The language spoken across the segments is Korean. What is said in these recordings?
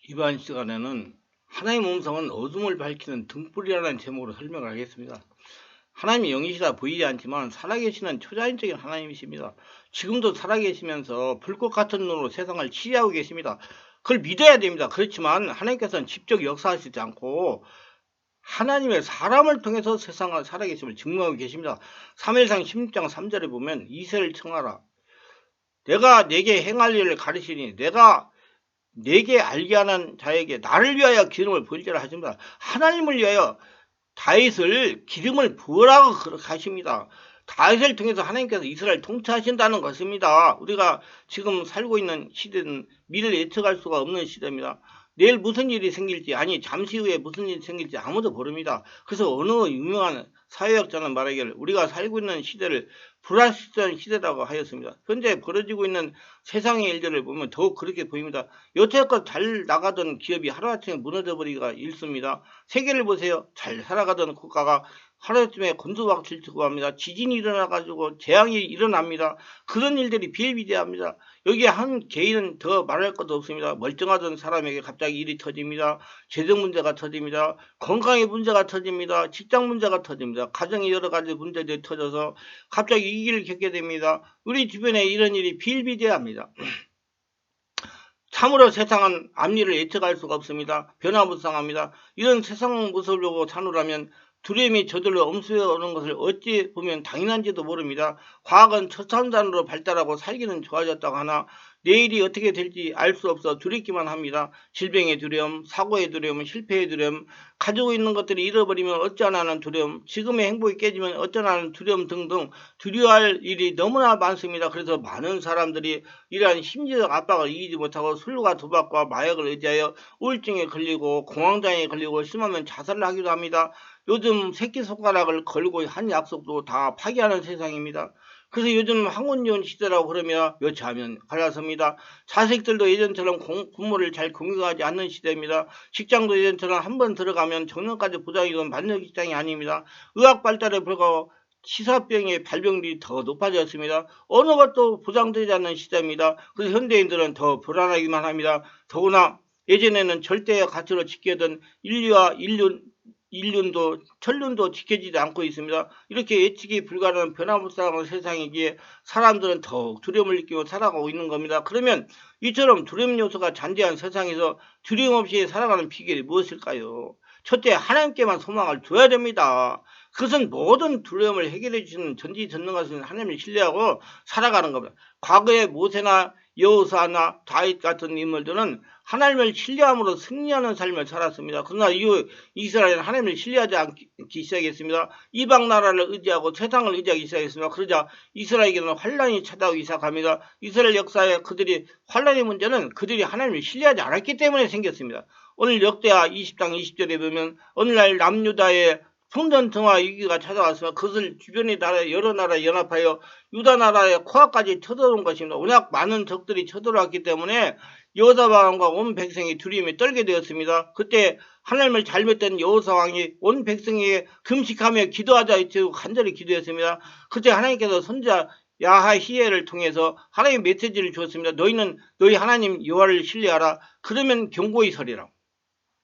이번 시간에는 하나님의 음성은 어둠을 밝히는 등불이라는 제목으로 설명을 하겠습니다. 하나님이 영이시라 보이지 않지만 살아계시는 초자연적인 하나님이십니다. 지금도 살아계시면서 불꽃 같은 눈으로 세상을 치유하고 계십니다. 그걸 믿어야 됩니다. 그렇지만 하나님께서는 직접 역사하시지 않고 하나님의 사람을 통해서 세상을 살아계심을 증명하고 계십니다. 3일상 16장 3절에 보면 이새를 청하라. 내가 내게 행할 일을 가르치니 내가 내게 알게 하는 자에게 나를 위하여 기름을 부으리라 하십니다. 하나님을 위하여 다윗을 기름을 부으라고 그렇게 하십니다. 다윗을 통해서 하나님께서 이스라엘 통치하신다는 것입니다. 우리가 지금 살고 있는 시대는 미래를 예측할 수가 없는 시대입니다. 내일 무슨 일이 생길지, 아니 잠시 후에 무슨 일이 생길지 아무도 모릅니다. 그래서 어느 유명한 사회학자는 말하기를 우리가 살고 있는 시대를 불확실한 시대라고 하였습니다. 현재 벌어지고 있는 세상의 일들을 보면 더욱 그렇게 보입니다. 여태껏 잘 나가던 기업이 하루아침에 무너져버리기가 일쑤입니다. 세계를 보세요. 잘 살아가던 국가가 하루아침에 곤두박질치고 합니다. 지진이 일어나가지고 재앙이 일어납니다. 그런 일들이 비일비재합니다. 여기에 한 개인은 더 말할 것도 없습니다. 멀쩡하던 사람에게 갑자기 일이 터집니다. 재정 문제가 터집니다. 건강의 문제가 터집니다. 직장 문제가 터집니다. 가정의 여러 가지 문제들이 터져서 갑자기 위기를 겪게 됩니다. 우리 주변에 이런 일이 비일비재합니다. 참으로 세상은 앞일을 예측할 수가 없습니다. 변화무쌍합니다. 이런 세상 모습을 보고 사노라면 두려움이 저절로 엄습해 오는 것을 어찌 보면 당연한지도 모릅니다. 과학은 첨단으로 발달하고 살기는 좋아졌다고 하나 내일이 어떻게 될지 알 수 없어 두렵기만 합니다. 질병의 두려움, 사고의 두려움, 실패의 두려움, 가지고 있는 것들이 잃어버리면 어쩌나는 두려움, 지금의 행복이 깨지면 어쩌나는 두려움 등등 두려워할 일이 너무나 많습니다. 그래서 많은 사람들이 이러한 심리적 압박을 이기지 못하고 술과 도박과 마약을 의지하여 우울증에 걸리고 공황장애에 걸리고 심하면 자살을 하기도 합니다. 요즘 새끼손가락을 걸고 한 약속도 다 파기하는 세상입니다. 그래서 요즘 황혼이혼 시대라고 그러며 여차하면 갈라섭니다. 자식들도 예전처럼 부모를 잘 공경하지 않는 시대입니다. 직장도 예전처럼 한번 들어가면 정년까지 보장이던 만년 직장이 아닙니다. 의학 발달에 불구하고 시사병의 발병률이 더 높아졌습니다. 어느 것도 보장되지 않는 시대입니다. 그래서 현대인들은 더 불안하기만 합니다. 더구나 예전에는 절대의 가치로 지켜던 인륜도 천륜도 지켜지지 않고 있습니다. 이렇게 예측이 불가능한 변화무쌍한 세상이기에 사람들은 더욱 두려움을 느끼고 살아가고 있는 겁니다. 그러면 이처럼 두려움 요소가 잔재한 세상에서 두려움 없이 살아가는 비결이 무엇일까요? 첫째, 하나님께만 소망을 둬야 됩니다. 그것은 모든 두려움을 해결해 주시는 전지전능하신 하나님을 신뢰하고 살아가는 겁니다. 과거의 모세나 여호수아나 다윗 같은 인물들은 하나님을 신뢰함으로 승리하는 삶을 살았습니다. 그러나 이후 이스라엘은 하나님을 신뢰하지 않기 시작했습니다. 이방 나라를 의지하고 세상을 의지하기 시작했습니다. 그러자 이스라엘에게는 환란이 찾아오기 시작합니다. 이스라엘 역사에 그들이 환란의 문제는 그들이 하나님을 신뢰하지 않았기 때문에 생겼습니다. 오늘 역대하 20장 20절에 보면 어느 날 남유다의 성전성화 위기가 찾아왔으며 그것을 주변의 나라 여러 나라에 연합하여 유다 나라의 코앞까지 쳐들어온 것입니다. 워낙 많은 적들이 쳐들어왔기 때문에 여호사왕과 온 백성이 두려움에 떨게 되었습니다. 그때 하나님을 잘 믿던 여호사왕이 온 백성에게 금식하며 기도하자 했고 간절히 기도했습니다. 그때 하나님께서 선지자 야하시엘을 통해서 하나님의 메시지를 주었습니다. 너희는 너희 하나님 여호와를 신뢰하라. 그러면 견고히 서리라.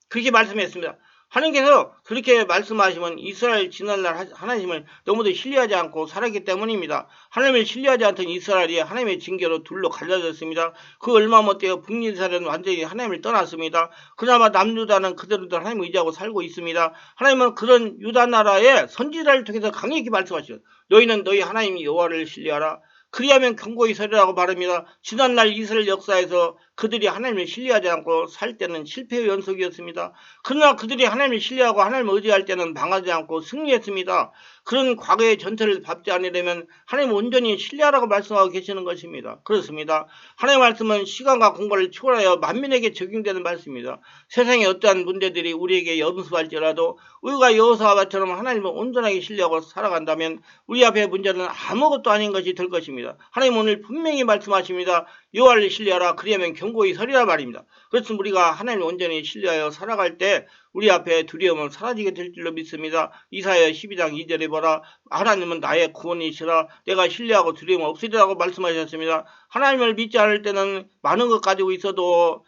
그렇게 말씀했습니다. 하나님께서 그렇게 말씀하시면 이스라엘 지난날 하나님을 너무도 신뢰하지 않고 살았기 때문입니다. 하나님을 신뢰하지 않던 이스라엘이 하나님의 징계로 둘로 갈라졌습니다. 그 얼마 못되어 북이스라엘은 완전히 하나님을 떠났습니다. 그나마 남유다는 그대로도 하나님을 의지하고 살고 있습니다. 하나님은 그런 유다 나라의 선지자를 통해서 강력히 말씀하시죠. 너희는 너희 하나님 여호와를 신뢰하라. 그리하면 견고히 서리라고 말합니다. 지난날 이스라엘 역사에서 그들이 하나님을 신뢰하지 않고 살 때는 실패의 연속이었습니다. 그러나 그들이 하나님을 신뢰하고 하나님을 의지할 때는 망하지 않고 승리했습니다. 그런 과거의 전체를 밟지 않으려면 하나님 온전히 신뢰하라고 말씀하고 계시는 것입니다. 그렇습니다. 하나님의 말씀은 시간과 공간을 초월하여 만민에게 적용되는 말씀입니다. 세상의 어떠한 문제들이 우리에게 염수할지라도 우리가 여호사와처럼 하나님을 온전하게 신뢰하고 살아간다면 우리 앞에 문제는 아무것도 아닌 것이 될 것입니다. 하나님 오늘 분명히 말씀하십니다. 여호와를 신뢰하라. 그리하면 견고히 서리라 말입니다. 그래서 우리가 하나님을 온전히 신뢰하여 살아갈 때 우리 앞에 두려움은 사라지게 될 줄로 믿습니다. 이사야 12장 2절에 보라. 하나님은 나의 구원이시라. 내가 신뢰하고 두려움 없으리라고 말씀하셨습니다. 하나님을 믿지 않을 때는 많은 것 가지고 있어도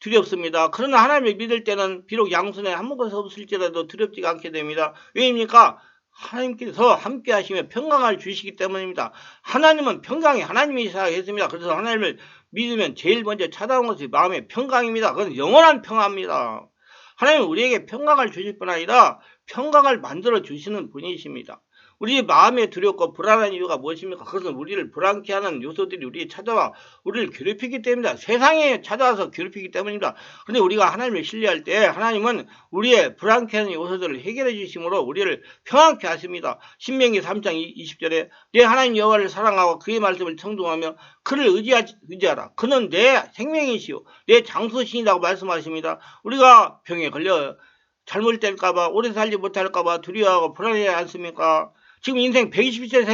두렵습니다. 그러나 하나님을 믿을 때는 비록 양손에 아무것도 없을지라도 두렵지가 않게 됩니다. 왜입니까? 하나님께서 함께 하시며 평강을 주시기 때문입니다. 하나님은 평강이 하나님이시라 했습니다. 그래서 하나님을 믿으면 제일 먼저 찾아온 것이 마음의 평강입니다. 그건 영원한 평화입니다. 하나님은 우리에게 평강을 주실 뿐 아니라 평강을 만들어 주시는 분이십니다. 우리 마음에 두렵고 불안한 이유가 무엇입니까? 그것은 우리를 불안케 하는 요소들이 우리에 찾아와 우리를 괴롭히기 때문입니다. 세상에 찾아와서 괴롭히기 때문입니다. 그런데 우리가 하나님을 신뢰할 때 하나님은 우리의 불안케 하는 요소들을 해결해 주심으로 우리를 평안케 하십니다. 신명기 3장 20절에 내 하나님 여호와를 사랑하고 그의 말씀을 청종하며 그를 의지하라. 그는 내 생명이시오 내 장소신이라고 말씀하십니다. 우리가 병에 걸려 잘못될까봐 오래 살지 못할까봐 두려워하고 불안해하지 않습니까? 지금 인생 120세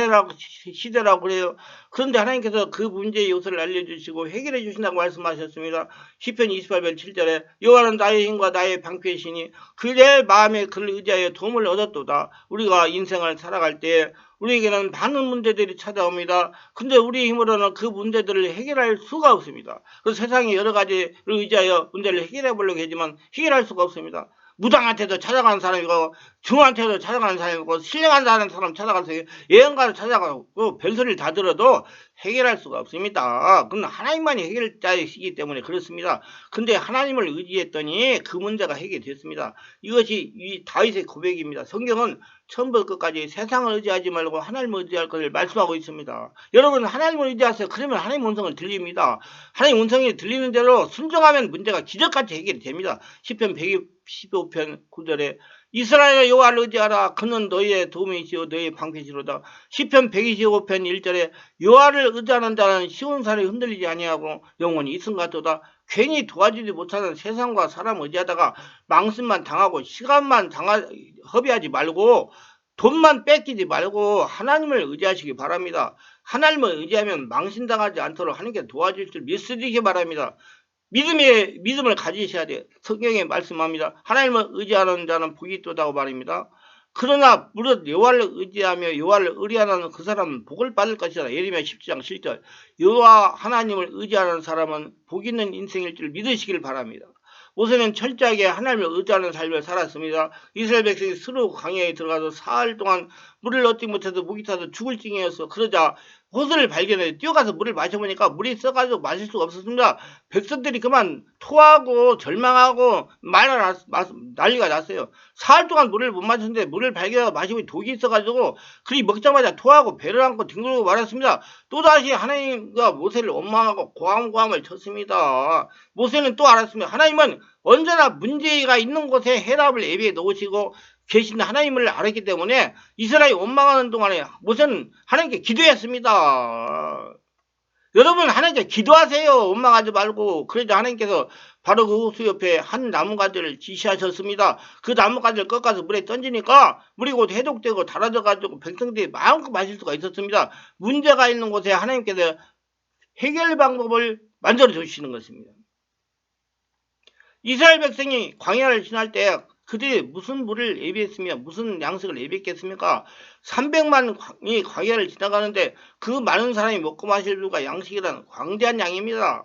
시대라고 그래요. 그런데 하나님께서 그 문제의 요소를 알려주시고 해결해 주신다고 말씀하셨습니다. 시편 28편 7절에 여호와는 나의 힘과 나의 방패시니 그의 마음에 그를 의지하여 도움을 얻었도다. 우리가 인생을 살아갈 때 우리에게는 많은 문제들이 찾아옵니다. 근데 우리 힘으로는 그 문제들을 해결할 수가 없습니다. 그래서 세상에 여러 가지를 의지하여 문제를 해결해 보려고 하지만 해결할 수가 없습니다. 무당한테도 찾아가는 사람이고 중한테도 찾아가는 사람이고 신령한 사람 찾아가서 예언가를 찾아가고 별소리를 다 들어도 해결할 수가 없습니다. 그건 하나님만이 해결자이시기 때문에 그렇습니다. 근데 하나님을 의지했더니 그 문제가 해결됐습니다. 이것이 이 다윗의 고백입니다. 성경은 처음부터 끝까지 세상을 의지하지 말고 하나님을 의지할 것을 말씀하고 있습니다. 여러분 하나님을 의지하세요. 그러면 하나님 음성을 들립니다. 하나님 음성이 들리는 대로 순종하면 문제가 기적같이 해결이 됩니다. 시편 115편 9절에 이스라엘 여호와를 의지하라. 그는 너희의 도움이시오 너희의 방패시로다. 시편 125편 1절에 여호와를 의지하는 자는 시온 산에 흔들리지 아니하고 영원히 있음 같도다. 괜히 도와주지 못하는 세상과 사람 의지하다가 망신만 당하고 시간만 허비하지 말고 돈만 뺏기지 말고 하나님을 의지하시기 바랍니다. 하나님을 의지하면 망신당하지 않도록 하나님께 도와줄 줄 믿으시기 바랍니다. 믿음을 가지셔야 돼요. 성경에 말씀합니다. 하나님을 의지하는 자는 복이 있도다고 말입니다. 그러나 무릇 여호와를 의지하며 여호와를 의뢰하는 그 사람은 복을 받을 것이다. 예레미야 17장 7절. 여호와 하나님을 의지하는 사람은 복 있는 인생일 줄 믿으시길 바랍니다. 모세는 철저하게 하나님을 의지하는 삶을 살았습니다. 이스라엘 백성이 스루 광야에 들어가서 사흘 동안 물을 얻지 못해서 목이 타서 죽을 징이었어. 그러자 호수를 발견해 뛰어가서 물을 마셔보니까 물이 써가지고 마실 수가 없었습니다. 백성들이 그만 토하고 절망하고 난리가 났어요. 사흘 동안 물을 못 마셨는데 물을 발견하고 마시고 독이 있어가지고 그리 먹자마자 토하고 배를 안고 뒹굴고 말았습니다. 또다시 하나님과 모세를 원망하고 고함을 쳤습니다. 모세는 또 알았습니다. 하나님은 언제나 문제가 있는 곳에 해답을 예비해 놓으시고 계신 하나님을 알았기 때문에 이스라엘이 원망하는 동안에 모세는 하나님께 기도했습니다. 여러분 하나님께 기도하세요. 원망하지 말고. 그러자 하나님께서 바로 그 호수 옆에 한 나무가지를 지시하셨습니다. 그 나무가지를 꺾어서 물에 던지니까 물이 곧 해독되고 달아져가지고 백성들이 마음껏 마실 수가 있었습니다. 문제가 있는 곳에 하나님께서 해결 방법을 만들어 주시는 것입니다. 이스라엘 백성이 광야를 지날 때 그들이 무슨 물을 예비했으며 무슨 양식을 예비했겠습니까? 300만이 광야를 지나가는데 그 많은 사람이 먹고 마실 물과 양식이란 광대한 양입니다.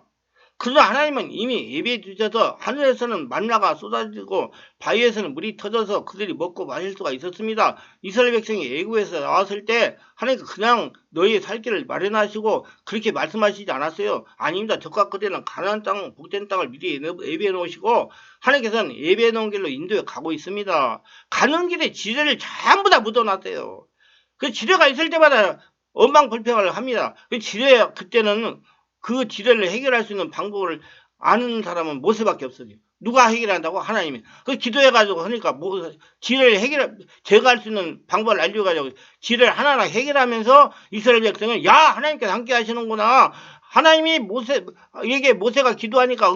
그러나 하나님은 이미 예비해 주셔서 하늘에서는 만나가 쏟아지고 바위에서는 물이 터져서 그들이 먹고 마실 수가 있었습니다. 이스라엘 백성이 애굽에서 나왔을 때 하나님께서 그냥 너희의 살 길을 마련하시고 그렇게 말씀하시지 않았어요. 아닙니다. 적과 그대는 가나안 땅, 복된 땅을 미리 예비해 놓으시고 하나님께서는 예비해 놓은 길로 인도에 가고 있습니다. 가는 길에 지뢰를 전부 다 묻어놨어요. 그 지뢰가 있을 때마다 언방불평을 합니다. 그 지뢰 그때는 그 지뢰를 해결할 수 있는 방법을 아는 사람은 모세밖에 없어요. 누가 해결한다고? 하나님이. 그 기도해가지고 하니까 지뢰를 제거할 수 있는 방법을 알려가지고 지뢰를 하나하나 해결하면서 이스라엘 백성은 야 하나님께서 함께 하시는구나. 하나님이 모세가 기도하니까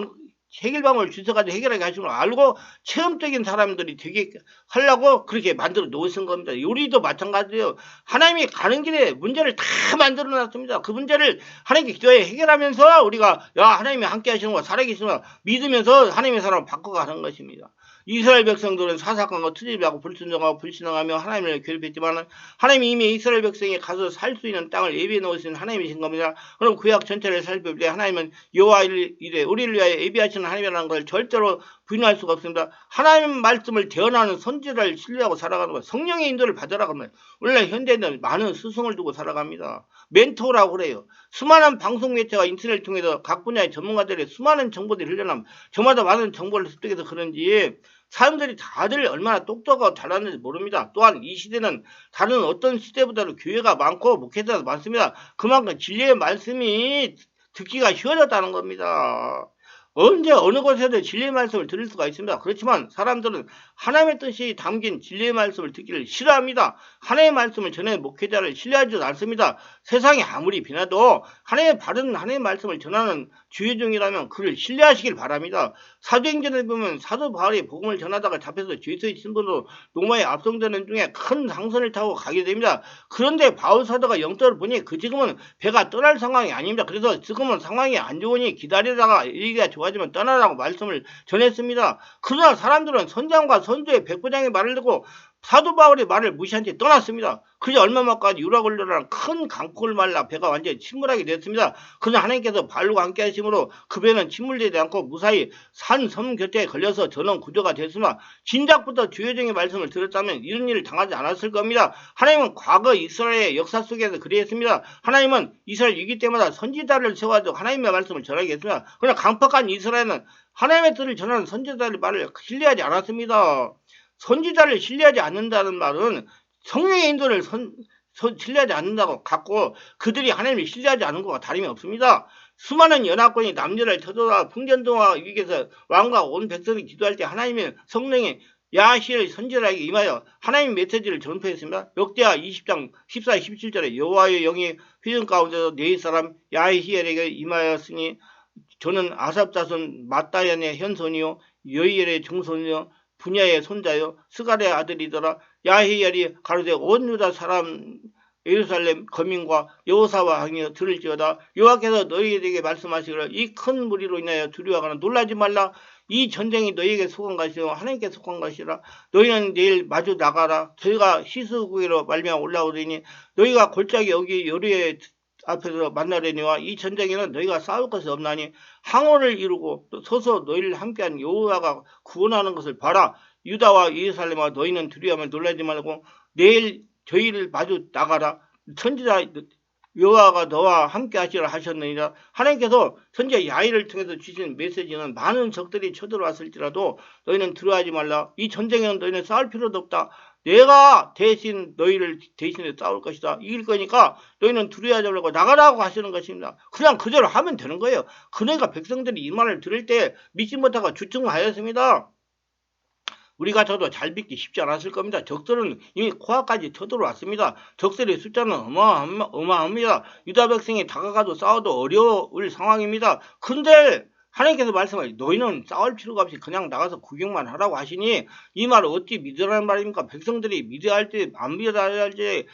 해결 방법을 주셔가지고 해결하게 하시는 걸 알고 체험적인 사람들이 되게 하려고 그렇게 만들어 놓으신 겁니다. 요리도 마찬가지예요. 하나님이 가는 길에 문제를 다 만들어 놨습니다. 그 문제를 하나님께 기도해 해결하면서 우리가 야 하나님이 함께 하시는 거 살아계시는 거 믿으면서 하나님의 사람을 바꿔가는 것입니다. 이스라엘 백성들은 사사건과 투집하고 불순종하고 불신앙하며 하나님을 괴롭혔지만 하나님이 이미 이스라엘 백성이 가서 살 수 있는 땅을 예비해 놓으신 하나님이신 겁니다. 그럼 구약 전체를 살펴볼 때 하나님은 여호와 이래 우리를 위하여 예비하신 되시는 하나님이라는 걸 절대로 부인할 수가 없습니다. 하나님 말씀을 대언하는 선지자를 신뢰하고 살아가는 것, 성령의 인도를 받으라고 합니다. 원래 현대는 많은 스승을 두고 살아갑니다. 멘토라고 그래요. 수많은 방송 매체가 인터넷을 통해서 각 분야의 전문가들의 수많은 정보들이 흘러나옵니다. 저마다 많은 정보를 습득해서 그런지 사람들이 다들 얼마나 똑똑하고 잘하는지 모릅니다. 또한 이 시대는 다른 어떤 시대보다도 교회가 많고 목회자가 많습니다. 그만큼 진리의 말씀이 듣기가 쉬워졌다는 겁니다. 언제 어느 곳에도 진리의 말씀을 들을 수가 있습니다. 그렇지만 사람들은 하나님의 뜻이 담긴 진리의 말씀을 듣기를 싫어합니다. 하나님의 말씀을 전하는 목회자를 신뢰하지도 않습니다. 세상이 아무리 비나도 하나님의 바른 하나님의 말씀을 전하는 주의종이라면 그를 신뢰하시길 바랍니다. 사도행전에 보면 사도 바울이 복음을 전하다가 잡혀서 죄수의 신분으로 로마에 압송되는 중에 큰 상선을 타고 가게 됩니다. 그런데 바울 사도가 영적으로 보니 그 지금은 배가 떠날 상황이 아닙니다. 그래서 지금은 상황이 안 좋으니 기다리다가 얘기가 좋아지면 떠나라고 말씀을 전했습니다. 그러나 사람들은 선장과 선조의 백부장의 말을 듣고 사도 바울의 말을 무시한 채 떠났습니다. 그저 얼마 만까지 유라굴로라는 큰 강풍을 말라 배가 완전히 침몰하게 됐습니다. 그러나 하나님께서 바울과 함께 하심으로 그 배는 침몰되지 않고 무사히 산 섬 곁에 걸려서 전원 구조가 됐습니다. 진작부터 주여정의 말씀을 들었다면 이런 일을 당하지 않았을 겁니다. 하나님은 과거 이스라엘의 역사 속에서 그리했습니다. 하나님은 이스라엘 위기 때마다 선지자를 세워서 하나님의 말씀을 전하게 했습니다. 그러나 강팍한 이스라엘은 하나님의 뜻을 전하는 선지자의 말을 신뢰하지 않았습니다. 선지자를 신뢰하지 않는다는 말은 성령의 인도를 신뢰하지 않는다고 갖고 그들이 하나님을 신뢰하지 않는 것과 다름이 없습니다. 수많은 연합군이 남녀를 터져라 풍전등화 위기에서 왕과 온 백성이 기도할 때 하나님의 성령이 야시엘 선지자에게 임하여 하나님의 메시지를 전파했습니다. 역대하 20장 14, 17절에 여호와의 영이 회중 가운데서 네 사람 야시엘에게 임하였으니 저는 아삽 자손 마따얀의 현손이요 여이엘의 중손이요 분야의 손자요 스갈의 아들이더라. 야히엘이 가로되 온 유다 사람 예루살렘 거민과 여호사와 항이여 들을지어다. 여호와께서 너희에게 말씀하시기를 이 큰 무리로 인하여 두려워하거나 놀라지 말라. 이 전쟁이 너희에게 속한 것이요 하나님께 속한 것이라. 너희는 내일 마주 나가라. 저희가 시스구에로 말미암아 올라오리니 너희가 골짜기 여기 여리의 앞에서 만나려니와 이 전쟁에는 너희가 싸울 것이 없나니 항오를 이루고 서서 너희를 함께한 여호와가 구원하는 것을 봐라. 유다와 예루살렘아 너희는 두려워하면 놀라지 말고 내일 저희를 마주 나가라. 선지자 여호와가 너와 함께 하시라 하셨느니라. 하나님께서 선지자 야히를 통해서 주신 메시지는 많은 적들이 쳐들어왔을지라도 너희는 두려워하지 말라. 이 전쟁에는 너희는 싸울 필요도 없다. 내가 대신 너희를 대신해 싸울 것이다. 이길 거니까 너희는 두려워하지 말고 나가라고 하시는 것입니다. 그냥 그대로 하면 되는 거예요. 그러니까 백성들이 이 말을 들을 때 믿지 못하고 주춤하였습니다. 우리가 저도 잘 믿기 쉽지 않았을 겁니다. 적들은 이미 코앞까지 쳐들어왔습니다. 적들의 숫자는 어마어마합니다. 유다 백성이 다가가도 싸워도 어려울 상황입니다. 근데 하나님께서 말씀하시 너희는 싸울 필요가 없이 그냥 나가서 구경만 하라고 하시니 이 말을 어찌 믿으라는 말입니까? 백성들이 믿어야 할지 안 믿어야 할지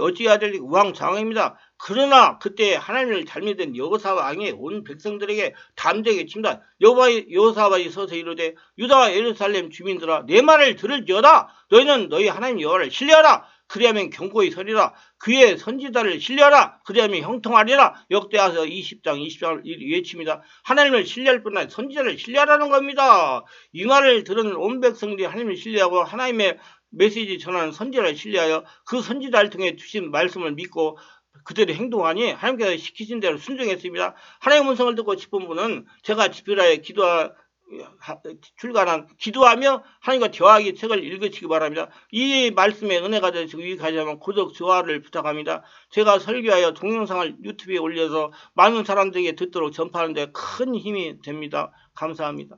어찌해야 될지 우왕좌왕입니다. 그러나 그때 하나님을 잘 믿은 여호사와 왕이 온 백성들에게 담대하게 칩니다. 여호사와 서서 이르되 유다와 예루살렘 주민들아 내 말을 들을지어다. 너희는 너희 하나님 여호와를 신뢰하라. 그리하면 견고히 서리라. 그의 선지자를 신뢰하라. 그리하면 형통하리라. 역대하서 20장 20장을 외칩니다. 하나님을 신뢰할 뿐 아니라 선지자를 신뢰하라는 겁니다. 이 말을 들은 온 백성들이 하나님을 신뢰하고 하나님의 메시지 전하는 선지자를 신뢰하여 그 선지자를 통해 주신 말씀을 믿고 그대로 행동하니 하나님께서 시키신 대로 순종했습니다. 하나님의 음성을 듣고 싶은 분은 제가 집필하여 출간한 기도하며 하나님과 대화하기 책을 읽으시기 바랍니다. 이 말씀에 은혜가 되시고 유익하시면 구독, 좋아요를 부탁합니다. 제가 설교하여 동영상을 유튜브에 올려서 많은 사람들에게 듣도록 전파하는 데 큰 힘이 됩니다. 감사합니다.